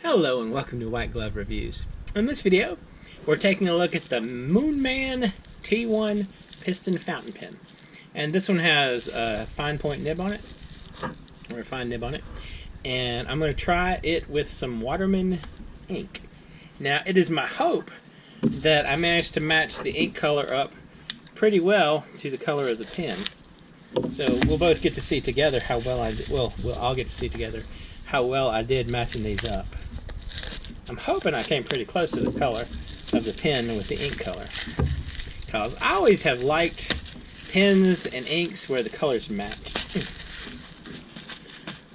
Hello and welcome to White Glove Reviews. In this video, we're taking a look at the Moonman T1 Piston Fountain Pen. And this one has a fine point nib on it, or a fine nib on it. And I'm going to try it with some Waterman ink. Now, it is my hope that I managed to match the ink color up pretty well to the color of the pen. So we'll both get to see together how well I did. Well, I'll get to see together how well I did matching these up. I'm hoping I came pretty close to the color of the pen with the ink color, because I always have liked pens and inks where the colors match.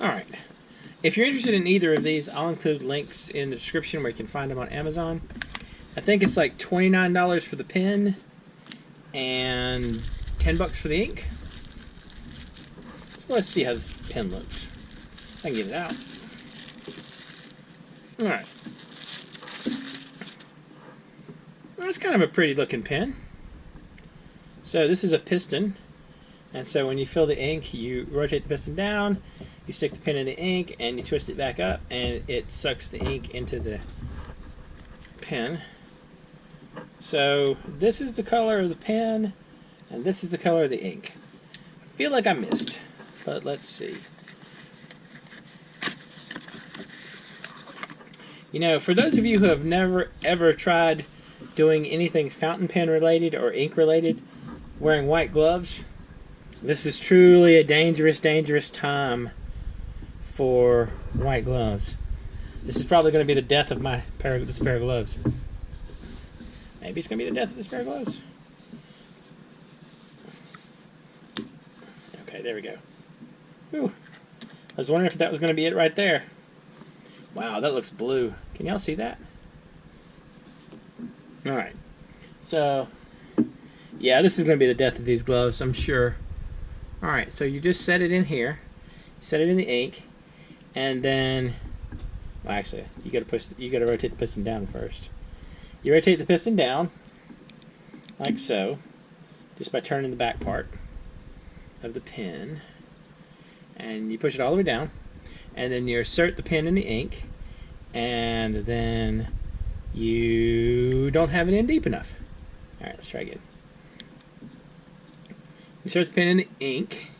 Alright, if you're interested in either of these, I'll include links in the description where you can find them on Amazon. I think it's like $29 for the pen and $10 for the ink. So let's see how this pen looks. I can get it out. Alright. Well, it's kind of a pretty looking pen. So this is a piston. And so when you fill the ink, you rotate the piston down, you stick the pen in the ink, and you twist it back up, and it sucks the ink into the pen. So this is the color of the pen, and this is the color of the ink. I feel like I missed, but let's see. You know, for those of you who have never ever tried doing anything fountain pen related or ink related wearing white gloves, this is truly a dangerous, dangerous time for white gloves. This is probably going to be the death of this pair of gloves. Maybe it's going to be the death of this pair of gloves. Okay, there we go. Whew. I was wondering if that was going to be it right there. Wow, that looks blue. Can y'all see that? Alright. So, yeah, this is going to be the death of these gloves, I'm sure. Alright, so you just set it in here. You set it in the ink. And then, well, actually, you gotta rotate the piston down first. You rotate the piston down, like so, just by turning the back part of the pen. And you push it all the way down. And then you insert the pen in the ink, and then you don't have it in deep enough. Alright, let's try again. Insert the pen in the ink,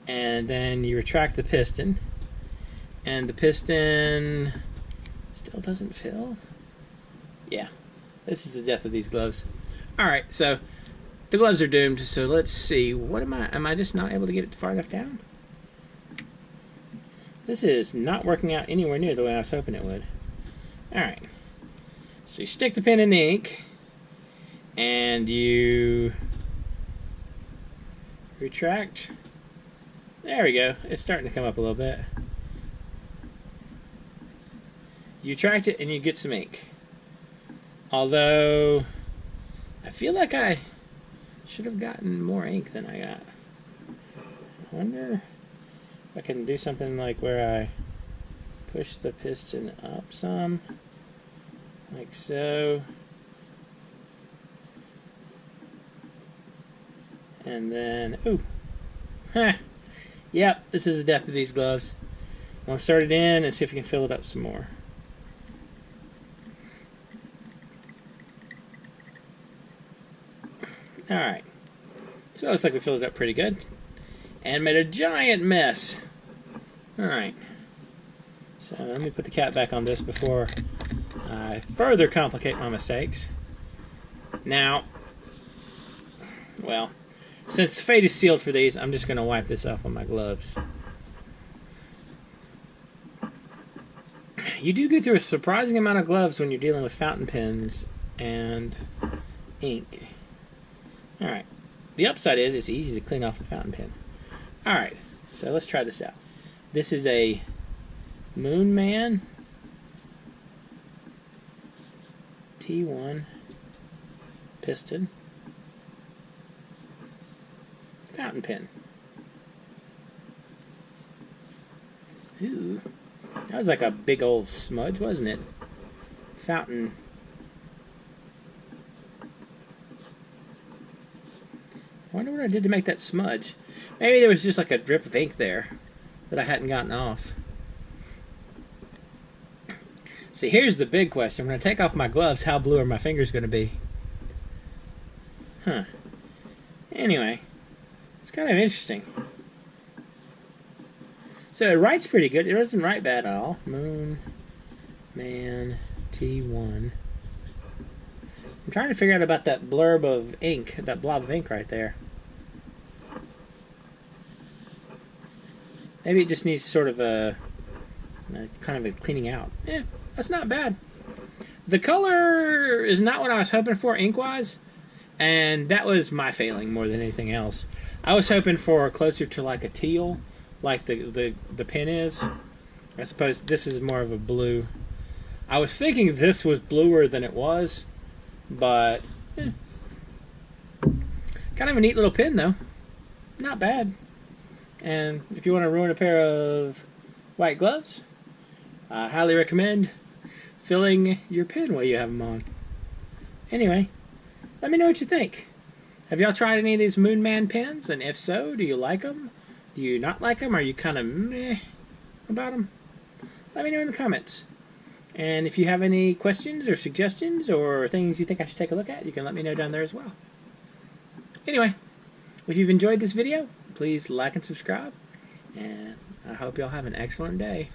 and then you retract the piston, and the piston still doesn't fill. Yeah, this is the death of these gloves. Alright, so the gloves are doomed, so let's see. What am I just not able to get it far enough down? This is not working out anywhere near the way I was hoping it would. Alright. So you stick the pen in the ink, and you retract. There we go. It's starting to come up a little bit. You retract it, and you get some ink. Although, I feel like I should have gotten more ink than I got. I wonder I can do something like where I push the piston up some, like so, and then, ooh, yep, this is the death of these gloves. I'm going to start it in and see if we can fill it up some more. Alright, so it looks like we filled it up pretty good. And made a giant mess. Alright. So let me put the cap back on this before I further complicate my mistakes. Now, well, since fate is sealed for these, I'm just going to wipe this off on my gloves. You do go through a surprising amount of gloves when you're dealing with fountain pens and ink. Alright. The upside is it's easy to clean off the fountain pen. Alright, so let's try this out. This is a Moonman T1 Piston Fountain Pen. Ooh, that was like a big old smudge, wasn't it? Fountain. I wonder what I did to make that smudge. Maybe there was just like a drip of ink there that I hadn't gotten off. See, here's the big question. When I take off my gloves, how blue are my fingers going to be? Huh. Anyway, it's kind of interesting. So it writes pretty good. It doesn't write bad at all. Moonman T1. I'm trying to figure out about that blurb of ink, that blob of ink right there. Maybe it just needs sort of a kind of a cleaning out. That's not bad. The color is not what I was hoping for ink-wise, and that was my failing more than anything else. I was hoping for closer to like a teal, like the pen is. I suppose this is more of a blue. I was thinking this was bluer than it was, but kind of a neat little pen though. Not bad. And if you want to ruin a pair of white gloves, I highly recommend filling your pen while you have them on. Anyway, let me know what you think. Have y'all tried any of these Moonman pens? And if so, do you like them? Do you not like them? Are you kind of meh about them? Let me know in the comments. And if you have any questions or suggestions or things you think I should take a look at, you can let me know down there as well. Anyway, if you've enjoyed this video, please like and subscribe. And I hope y'all have an excellent day.